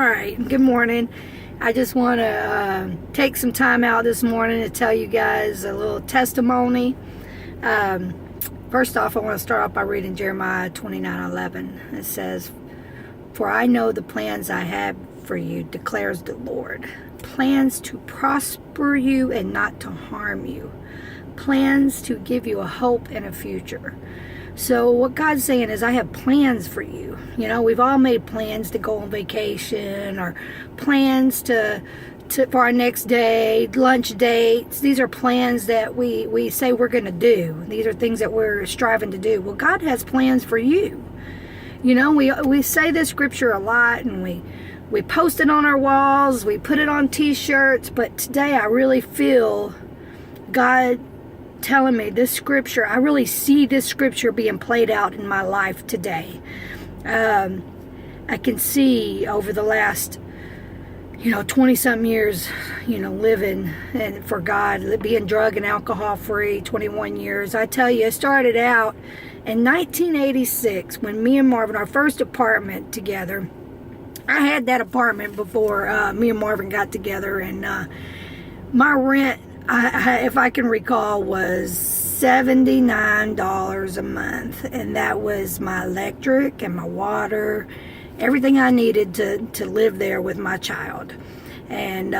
All right, good morning. I just want to take some time out this morning to tell you guys a little testimony. First off, I want to start off by reading Jeremiah 29:11. It says, "For I know the plans I have for you, declares the Lord. Plans to prosper you and not to harm you. Plans to give you a hope and a future." So what God's saying is, I have plans for you. You know, we've all made plans to go on vacation or plans for our next day, lunch dates. These are plans that we say we're going to do. These are things that we're striving to do. Well, God has plans for you. You know, we say this scripture a lot, and we post it on our walls, we put it on t-shirts, but today I really feel God telling me this scripture. I really see this scripture being played out in my life today. I can see over the last 20-something years, living and for God, being drug and alcohol free, 21 years. I tell you, it started out in 1986 when me and Marvin, our first apartment together. I had that apartment before me and Marvin got together, and my rent, if I can recall, was $79 a month, and that was my electric and my water, everything I needed to live there with my child. And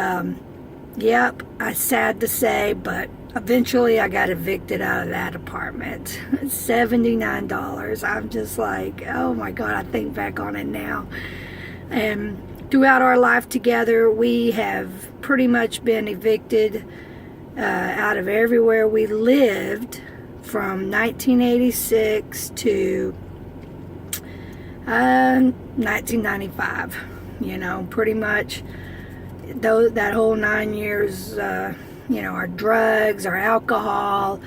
yep, I'm sad to say, but eventually I got evicted out of that apartment. $79. I'm just like, oh my God, I think back on it now. And throughout our life together, we have pretty much been evicted out of everywhere we lived from 1986 to 1995. Pretty much that whole 9 years. Our drugs, our alcohol,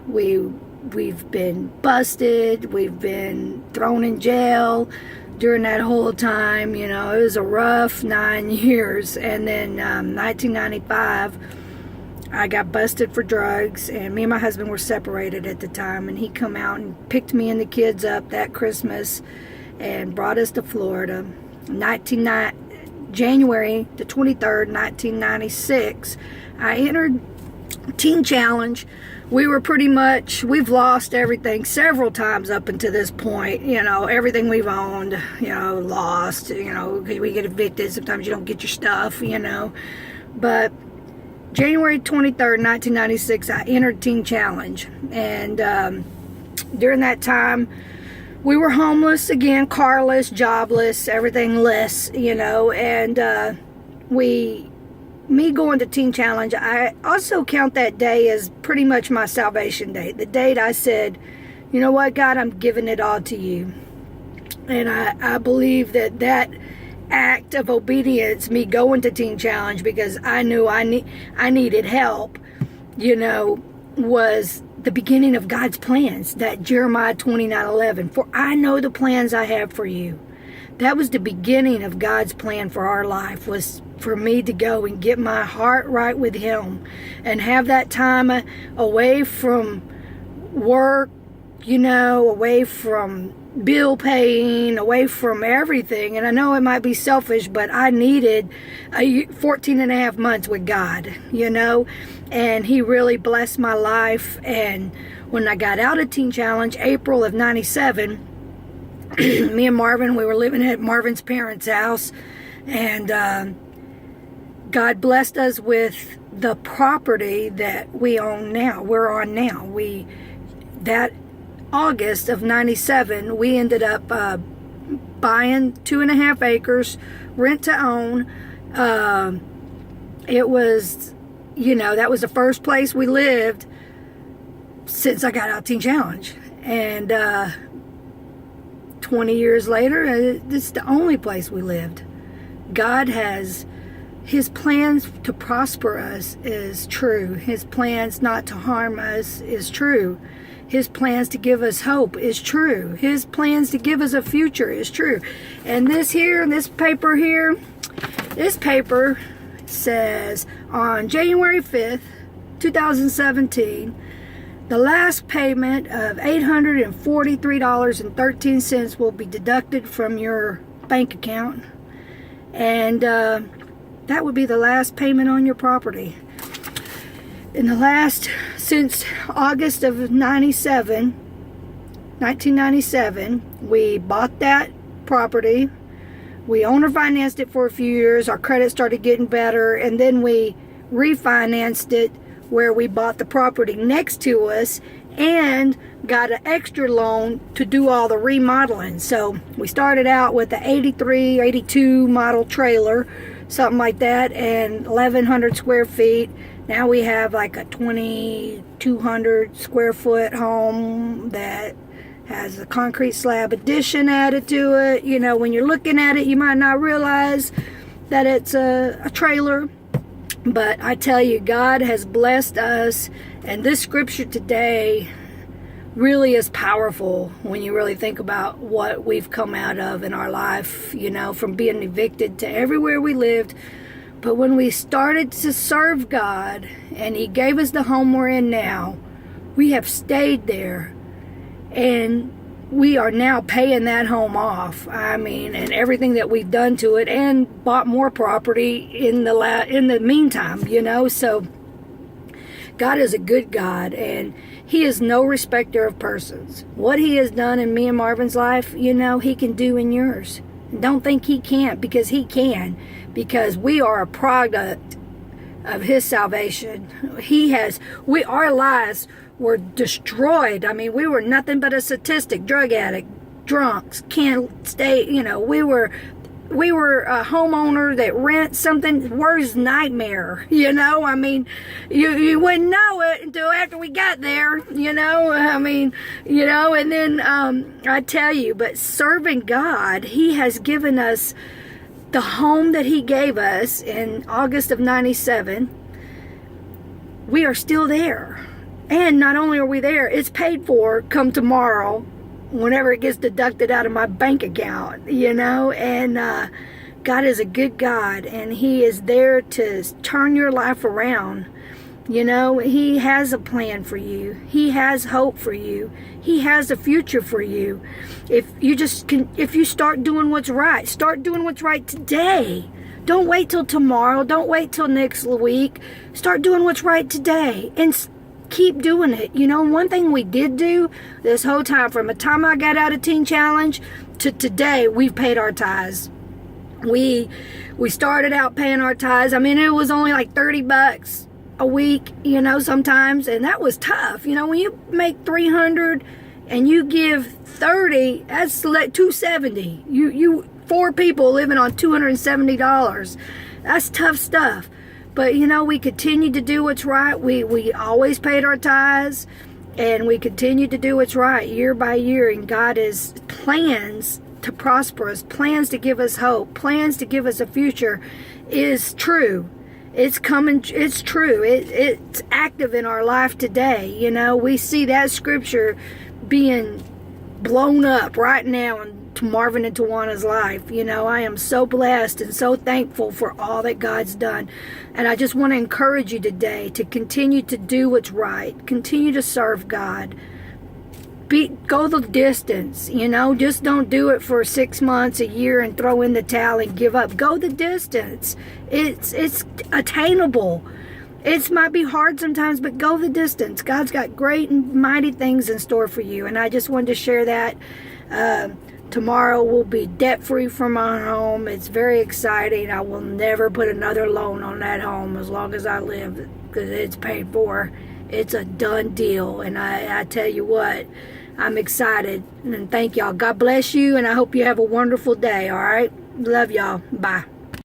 we've been busted, we've been thrown in jail during that whole time. It was a rough 9 years. And then 1995, I got busted for drugs, and me and my husband were separated at the time, and he come out and picked me and the kids up that Christmas and brought us to Florida. January the 23rd, 1996, I entered Teen Challenge. We've lost everything several times up until this point. Everything we've owned, lost. We get evicted. Sometimes you don't get your stuff, But January 23rd, 1996, I entered Teen Challenge. And during that time, we were homeless again, carless, jobless, everything less, And me going to Teen Challenge, I also count that day as pretty much my salvation day. The date I said, you know what, God, I'm giving it all to you. And I believe that act of obedience, me going to Teen Challenge because I knew I needed help, was the beginning of God's plans. That Jeremiah 29:11, "For I know the plans I have for you." That was the beginning of God's plan for our life, was for me to go and get my heart right with Him and have that time away from work, away from bill paying, away from everything. And I know it might be selfish, but I needed 14 and a half months with God, and He really blessed my life. And when I got out of Teen Challenge, April of 97, me and Marvin, we were living at Marvin's parents' house, and God blessed us with the property that we own now. We're on now. That August of 97, we ended up buying 2.5 acres, rent to own. It was, that was the first place we lived since I got out of Teen Challenge. And 20 years later, it's the only place we lived. God has His plans to prosper us is true. His plans not to harm us is true. His plans to give us hope is true. His plans to give us a future is true. And this paper says on January 5th, 2017, the last payment of $843.13 will be deducted from your bank account. And that would be the last payment on your property. Since August of 1997, we bought that property. We owner financed it for a few years. Our credit started getting better, and then we refinanced it where we bought the property next to us and got an extra loan to do all the remodeling. So we started out with the 83, 82 model trailer, something like that, and 1,100 square feet. Now we have like a 2,200 square foot home that has a concrete slab addition added to it. You know, when you're looking at it, you might not realize that it's a trailer. But I tell you, God has blessed us, and this scripture today really is powerful when you really think about what we've come out of in our life, you know, from being evicted to everywhere we lived. But when we started to serve God and He gave us the home we're in now, we have stayed there, and we are now paying that home off. I mean, and everything that we've done to it, and bought more property in the meantime, you know. So God is a good God, and He is no respecter of persons. What He has done in me and Marvin's life, you know, He can do in yours. Don't think He can't, because He can, because we are a product of His salvation. Our lives were destroyed. I mean, we were nothing but a statistic, drug addict, drunks, can't stay, you know, we were a homeowner that rents something, worst nightmare, you know. I mean, you wouldn't know it until after we got there, you know. I mean, you know, and then I tell you, but serving God, He has given us the home that He gave us in August of 97. We are still there. And not only are we there, it's paid for come tomorrow, whenever it gets deducted out of my bank account, you know. And God is a good God, and He is there to turn your life around. You know, He has a plan for you. He has hope for you. He has a future for you. If you start doing what's right, start doing what's right today. Don't wait till tomorrow. Don't wait till next week. Start doing what's right today, and keep doing it. You know, one thing we did do this whole time, from the time I got out of Teen Challenge to today, we've paid our tithes. We started out paying our tithes. I mean, it was only like $30 a week, you know, sometimes, and that was tough. You know, when you make $300 and you give 30, that's like $270. You 4 people living on $270. That's tough stuff. But, you know, we continued to do what's right. We always paid our tithes, and we continued to do what's right year by year. And God has plans to prosper us, plans to give us hope, plans to give us a future is true. It's coming. It's true. It's active in our life today. You know, we see that scripture being blown up right now into Marvin and Tawana's life. You know, I am so blessed and so thankful for all that God's done. And I just want to encourage you today to continue to do what's right. Continue to serve God. Go the distance, you know. Just don't do it for 6 months, a year, and throw in the towel and give up. Go the distance. It's attainable. It might be hard sometimes, but go the distance. God's got great and mighty things in store for you. And I just wanted to share that. Tomorrow we'll be debt-free from our home. It's very exciting. I will never put another loan on that home as long as I live, because it's paid for. It's a done deal. And I tell you what, I'm excited. And thank y'all. God bless you, and I hope you have a wonderful day, all right? Love y'all. Bye.